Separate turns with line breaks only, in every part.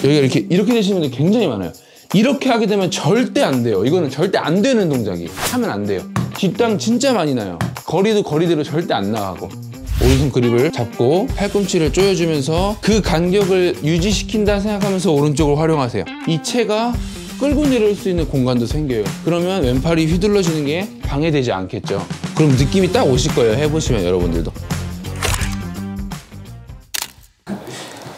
여기가 이렇게 되시는 분들 굉장히 많아요. 이렇게 하게 되면 절대 안 돼요. 이거는 절대 안 되는 동작이. 하면 안 돼요. 뒷땅 진짜 많이 나요. 거리도 거리대로 절대 안 나가고. 오른손 그립을 잡고 팔꿈치를 조여주면서 그 간격을 유지시킨다 생각하면서 오른쪽을 활용하세요. 이 채가 끌고 내려올 수 있는 공간도 생겨요. 그러면 왼팔이 휘둘러지는 게 방해되지 않겠죠. 그럼 느낌이 딱 오실 거예요. 해보시면 여러분들도.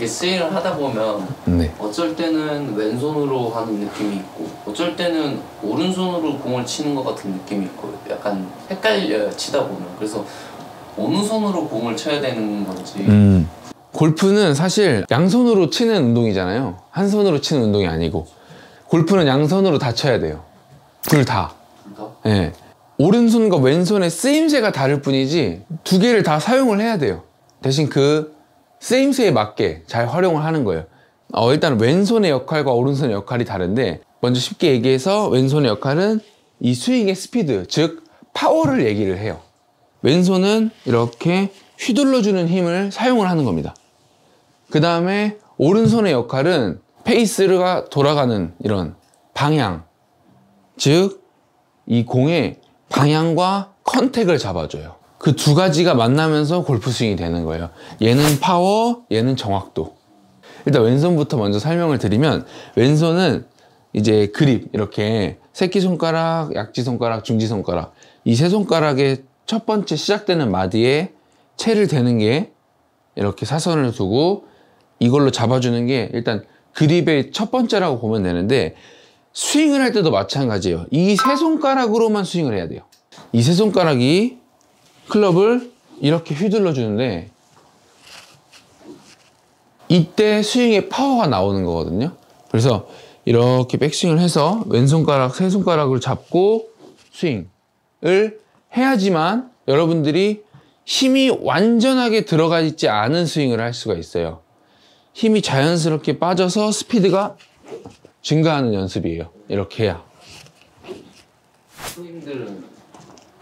스윙을 하다 보면
네.
어쩔 때는 왼손으로 하는 느낌이 있고 어쩔 때는 오른손으로 공을 치는 것 같은 느낌이 있고 약간 헷갈려요, 치다 보면. 그래서 어느 손으로 공을 쳐야 되는 건지.
골프는 사실 양손으로 치는 운동이잖아요. 한 손으로 치는 운동이 아니고 골프는 양손으로 다 쳐야 돼요. 둘 다. 네. 오른손과 왼손의 쓰임새가 다를 뿐이지 두 개를 다 사용을 해야 돼요. 대신 그 쓰임새에 맞게 잘 활용을 하는 거예요. 일단 왼손의 역할과 오른손의 역할이 다른데 먼저 쉽게 얘기해서 왼손의 역할은 이 스윙의 스피드, 즉 파워를 얘기를 해요. 왼손은 이렇게 휘둘러주는 힘을 사용을 하는 겁니다. 그 다음에 오른손의 역할은 페이스가 돌아가는 이런 방향, 즉 이 공의 방향과 컨택을 잡아줘요. 그 두 가지가 만나면서 골프 스윙이 되는 거예요. 얘는 파워, 얘는 정확도. 일단 왼손부터 먼저 설명을 드리면 왼손은 이제 그립, 이렇게 새끼손가락, 약지손가락, 중지손가락 이 세 손가락의 첫 번째 시작되는 마디에 채를 대는 게 이렇게 사선을 두고 이걸로 잡아주는 게 일단 그립의 첫 번째라고 보면 되는데 스윙을 할 때도 마찬가지예요. 이 세 손가락으로만 스윙을 해야 돼요. 이 세 손가락이 클럽을 이렇게 휘둘러 주는데 이때 스윙의 파워가 나오는 거거든요. 그래서 이렇게 백스윙을 해서 왼손가락, 세 손가락을 잡고 스윙을 해야지만 여러분들이 힘이 완전하게 들어가 있지 않은 스윙을 할 수가 있어요. 힘이 자연스럽게 빠져서 스피드가 증가하는 연습이에요. 이렇게 해야.
선생님들은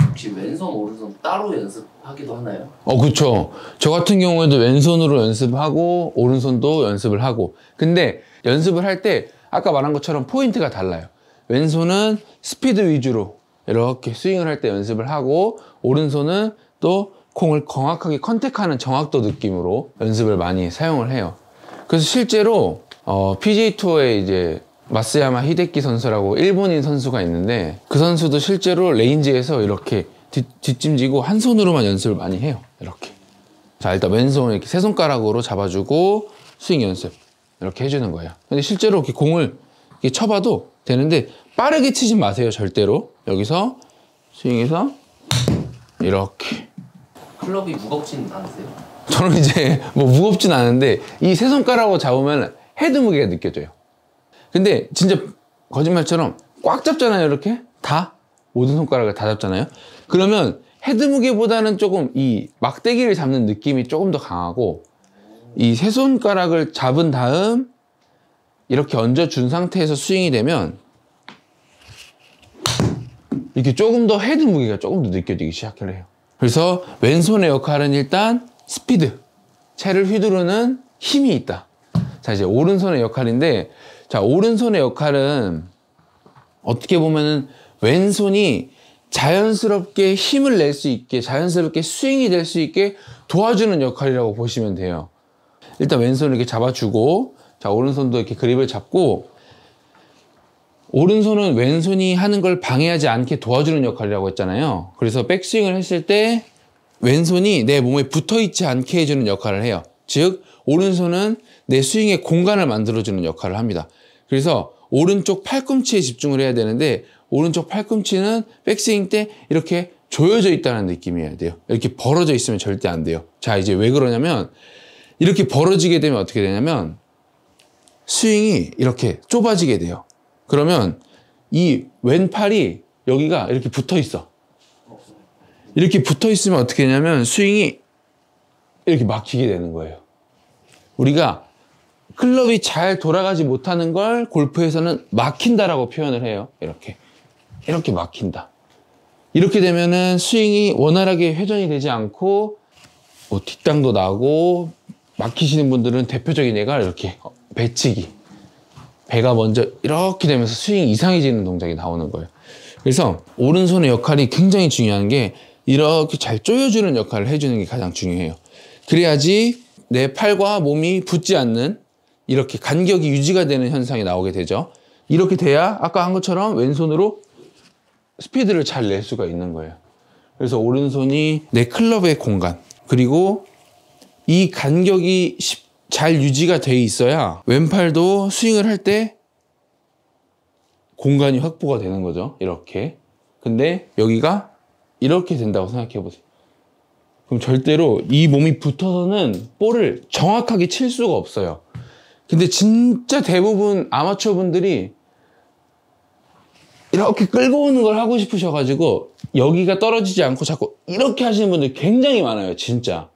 혹시 왼손, 오른손 따로 연습하기도 하나요?
그쵸. 저 같은 경우에도 왼손으로 연습하고 오른손도 연습을 하고, 근데 연습을 할 때 아까 말한 것처럼 포인트가 달라요. 왼손은 스피드 위주로 이렇게 스윙을 할 때 연습을 하고, 오른손은 또 공을 정확하게 컨택하는 정확도 느낌으로 연습을 많이 사용을 해요. 그래서 실제로 PGA 투어에 이제 마스야마 히데키 선수라고 일본인 선수가 있는데, 그 선수도 실제로 레인지에서 이렇게 뒷짐지고 한 손으로만 연습을 많이 해요. 이렇게. 자, 일단 왼손 이렇게 세 손가락으로 잡아주고 스윙 연습 이렇게 해주는 거예요. 근데 실제로 이렇게 공을 이렇게 쳐봐도 되는데 빠르게 치지 마세요. 절대로. 여기서 스윙해서 이렇게.
클럽이 무겁진 않으세요?
저는 이제 뭐 무겁진 않은데 이 세 손가락으로 잡으면 헤드 무게가 느껴져요. 근데 진짜 거짓말처럼 꽉 잡잖아요. 이렇게 다 모든 손가락을 다 잡잖아요. 그러면 헤드 무게보다는 조금 이 막대기를 잡는 느낌이 조금 더 강하고, 이 세 손가락을 잡은 다음 이렇게 얹어준 상태에서 스윙이 되면 이렇게 조금 더 헤드 무게가 조금 더 느껴지기 시작을 해요. 그래서 왼손의 역할은 일단 스피드, 채를 휘두르는 힘이 있다. 자, 이제 오른손의 역할인데, 자, 오른손의 역할은 어떻게 보면은 왼손이 자연스럽게 힘을 낼 수 있게, 자연스럽게 스윙이 될 수 있게 도와주는 역할이라고 보시면 돼요. 일단 왼손을 이렇게 잡아주고, 자, 오른손도 이렇게 그립을 잡고, 오른손은 왼손이 하는 걸 방해하지 않게 도와주는 역할이라고 했잖아요. 그래서 백스윙을 했을 때 왼손이 내 몸에 붙어있지 않게 해주는 역할을 해요. 즉, 오른손은 내 스윙에 공간을 만들어주는 역할을 합니다. 그래서 오른쪽 팔꿈치에 집중을 해야 되는데, 오른쪽 팔꿈치는 백스윙 때 이렇게 조여져 있다는 느낌이어야 돼요. 이렇게 벌어져 있으면 절대 안 돼요. 자, 이제 왜 그러냐면, 이렇게 벌어지게 되면 어떻게 되냐면 스윙이 이렇게 좁아지게 돼요. 그러면 이 왼팔이 여기가 이렇게 붙어 있어. 이렇게 붙어 있으면 어떻게 되냐면 스윙이 이렇게 막히게 되는 거예요. 우리가 클럽이 잘 돌아가지 못하는 걸 골프에서는 막힌다라고 표현을 해요. 이렇게 막힌다. 이렇게 되면은 스윙이 원활하게 회전이 되지 않고 뭐 뒷땅도 나고, 막히시는 분들은 대표적인 예가 이렇게 배치기. 배가 먼저 이렇게 되면서 스윙이 이상해지는 동작이 나오는 거예요. 그래서 오른손의 역할이 굉장히 중요한 게 이렇게 잘 조여주는 역할을 해주는 게 가장 중요해요. 그래야지 내 팔과 몸이 붙지 않는 이렇게 간격이 유지가 되는 현상이 나오게 되죠. 이렇게 돼야 아까 한 것처럼 왼손으로 스피드를 잘 낼 수가 있는 거예요. 그래서 오른손이 내 클럽의 공간, 그리고 이 간격이 잘 유지가 돼 있어야 왼팔도 스윙을 할 때 공간이 확보가 되는 거죠. 이렇게. 근데 여기가 이렇게 된다고 생각해 보세요. 그럼 절대로 이 몸이 붙어서는 볼을 정확하게 칠 수가 없어요. 근데 진짜 대부분 아마추어 분들이 이렇게 끌고 오는 걸 하고 싶으셔가지고 여기가 떨어지지 않고 자꾸 이렇게 하시는 분들 굉장히 많아요. 진짜.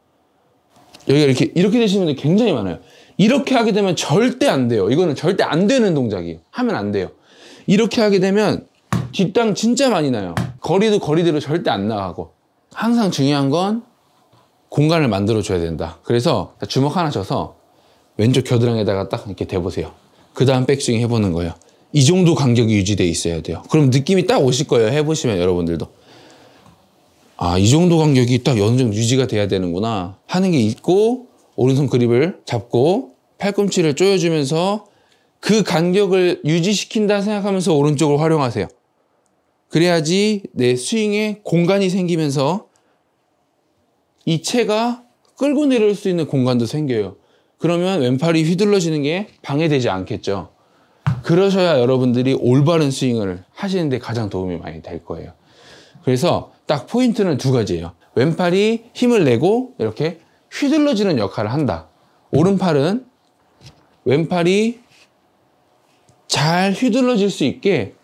여기가 이렇게 되시는 분들 굉장히 많아요. 이렇게 하게 되면 절대 안 돼요. 이거는 절대 안 되는 동작이에요. 하면 안 돼요. 이렇게 하게 되면 뒷땅 진짜 많이 나요. 거리도 거리대로 절대 안 나가고. 항상 중요한 건 공간을 만들어 줘야 된다. 그래서 주먹 하나 져서 왼쪽 겨드랑이에다가 딱 이렇게 대보세요. 그 다음 백스윙 해보는 거예요. 이 정도 간격이 유지돼 있어야 돼요. 그럼 느낌이 딱 오실 거예요. 해보시면 여러분들도. 아, 이 정도 간격이 딱 어느 정도 유지가 돼야 되는구나 하는 게 있고, 오른손 그립을 잡고 팔꿈치를 조여주면서 그 간격을 유지시킨다 생각하면서 오른쪽을 활용하세요. 그래야지 내 스윙에 공간이 생기면서 이 채가 끌고 내려올 수 있는 공간도 생겨요. 그러면 왼팔이 휘둘러지는 게 방해되지 않겠죠. 그러셔야 여러분들이 올바른 스윙을 하시는데 가장 도움이 많이 될 거예요. 그래서 딱 포인트는 두 가지예요. 왼팔이 힘을 내고 이렇게 휘둘러지는 역할을 한다. 오른팔은 왼팔이 잘 휘둘러질 수 있게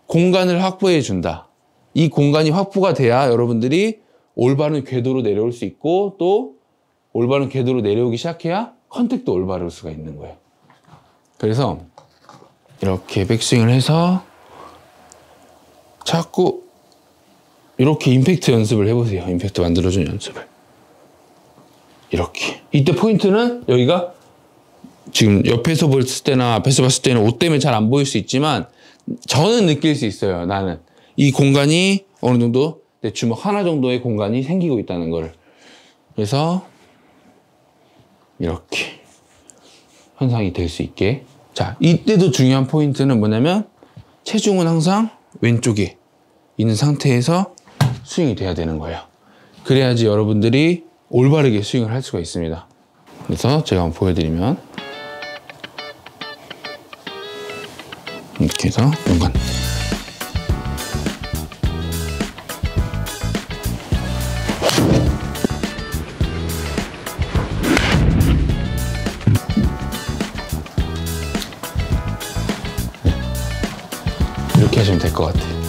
공간을 확보해 준다. 이 공간이 확보가 돼야 여러분들이 올바른 궤도로 내려올 수 있고, 또 올바른 궤도로 내려오기 시작해야 컨택도 올바를 수가 있는 거예요. 그래서 이렇게 백스윙을 해서 자꾸 이렇게 임팩트 연습을 해보세요. 임팩트 만들어주는 연습을. 이렇게. 이때 포인트는 여기가 지금 옆에서 봤을 때나 앞에서 봤을 때는 옷 때문에 잘 안 보일 수 있지만 저는 느낄 수 있어요. 나는 이 공간이 어느 정도 내 주먹 하나 정도의 공간이 생기고 있다는 걸. 그래서 이렇게 현상이 될 수 있게. 자, 이때도 중요한 포인트는 뭐냐면 체중은 항상 왼쪽에 있는 상태에서 스윙이 돼야 되는 거예요. 그래야지 여러분들이 올바르게 스윙을 할 수가 있습니다. 그래서 제가 한번 보여드리면 이렇게 해서 공간. 이렇게 하시면 될 것 같아요.